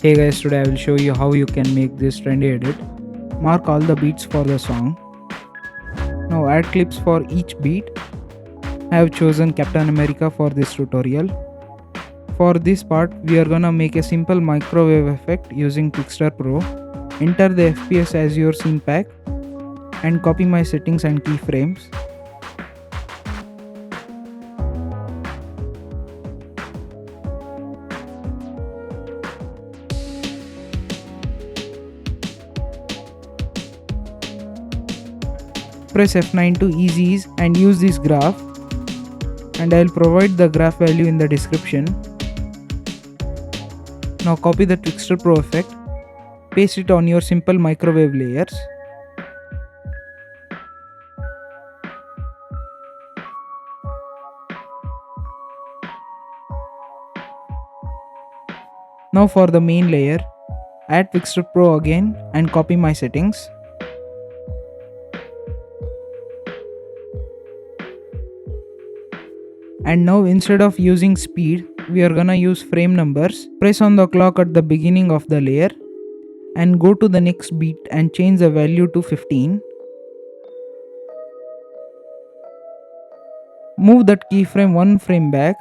Hey guys, today I will show you how you can make this trendy edit. Mark all the beats for the song. Now add clips for each beat. I have chosen Captain America for this tutorial. For this part, we are gonna make a simple microwave effect using Pixar Pro. Enter the FPS as your scene pack and copy my settings and keyframes. Press F9 to ease and use this graph, and I will provide the graph value in the description. Now copy the Pixar Pro effect, paste it on your simple microwave layers. Now for the main layer, add Pixar Pro again and copy my settings. And now instead of using speed, we are gonna use frame numbers. Press on the clock at the beginning of the layer and go to the next beat and change the value to 15. Move that keyframe one frame back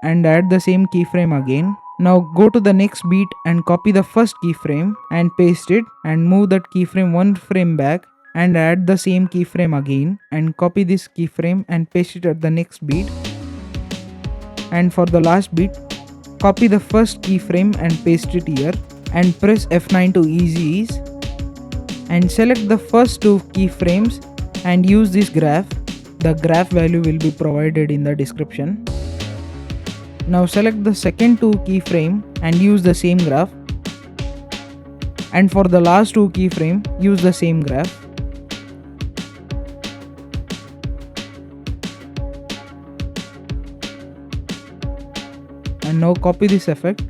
and add the same keyframe again. Now go to the next beat and copy the first keyframe and paste it, and move that keyframe one frame back and add the same keyframe again and copy this keyframe and paste it at the next beat. And for the last beat, copy the first keyframe and paste it here and press F9 to ease and select the first two keyframes and use this graph. The graph value will be provided in the description. Now select the second two keyframe and use the same graph, and for the last two keyframe use the same graph. And now copy this effect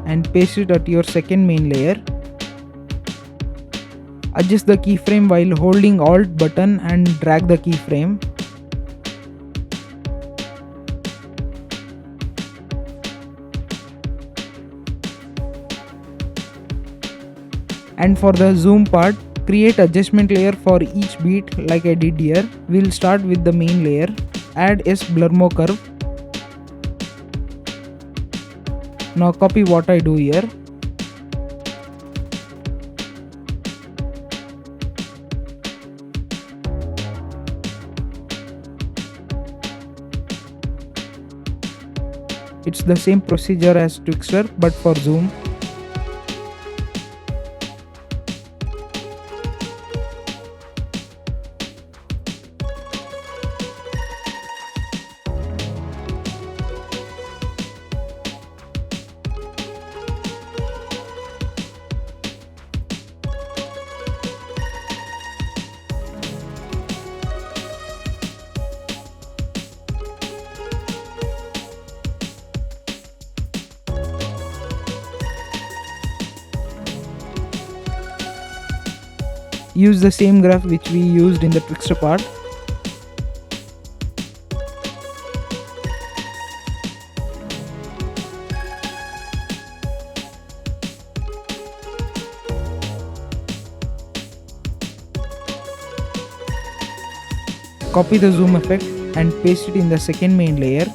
and paste it at your second main layer. Adjust the keyframe while holding Alt button and drag the keyframe. And for the zoom part, create adjustment layer for each beat like I did here. We'll start with the main layer. Add S blurmo curve. Now copy what I do here. It's the same procedure as Twixtor but for zoom. Use the same graph which we used in the Twixtor part. Copy the zoom effect and paste it in the second main layer.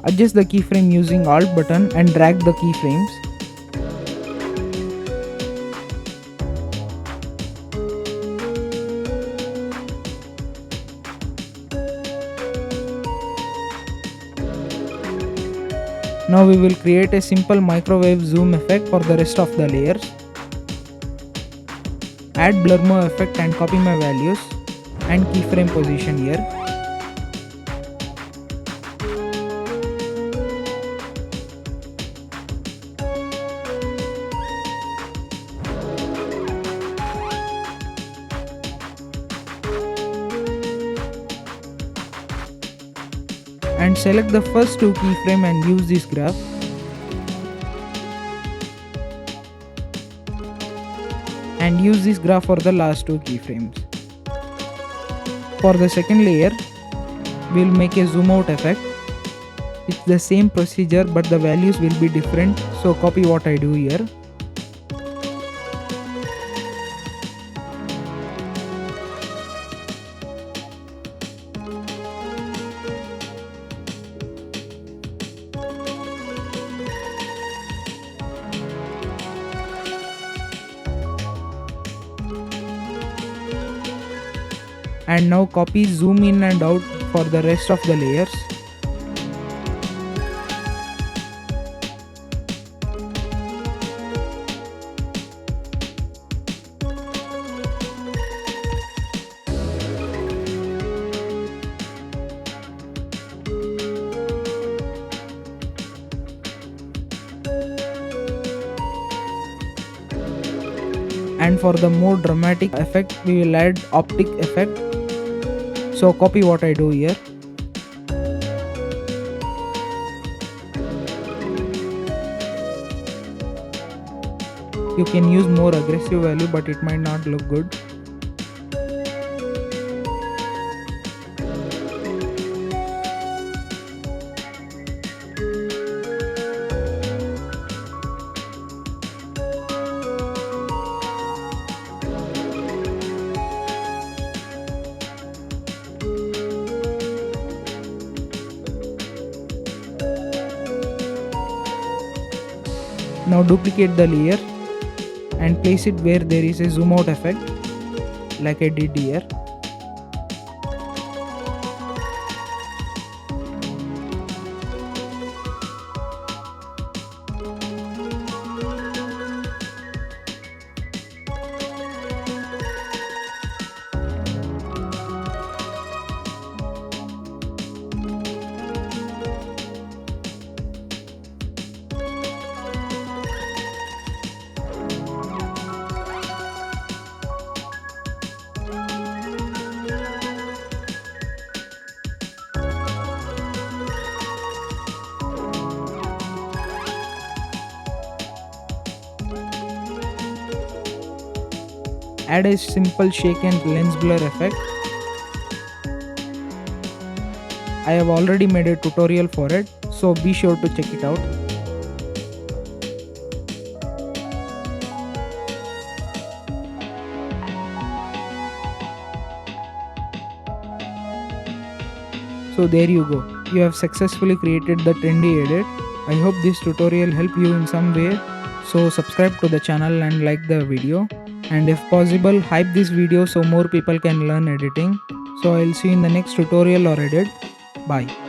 Adjust the keyframe using Alt button and drag the keyframes. Now we will create a simple microwave zoom effect for the rest of the layers. Add blurmo effect and copy my values and keyframe position here. And select the first two keyframe and use this graph. And use this graph for the last two keyframes. For the second layer, we'll make a zoom out effect. It's the same procedure but the values will be different, so copy what I do here. And now copy, zoom in and out for the rest of the layers. And for the more dramatic effect, we will add optic effect. So copy what I do here. You can use more aggressive value, but it might not look good. Now duplicate the layer and place it where there is a zoom out effect, like I did here. Add a simple shake and lens blur effect. I have already made a tutorial for it, so be sure to check it out. So there you go. You have successfully created the trendy edit. I hope this tutorial helped you in some way. So subscribe to the channel and like the video. And if possible, hype this video so more people can learn editing. So I'll see you in the next tutorial or edit. Bye.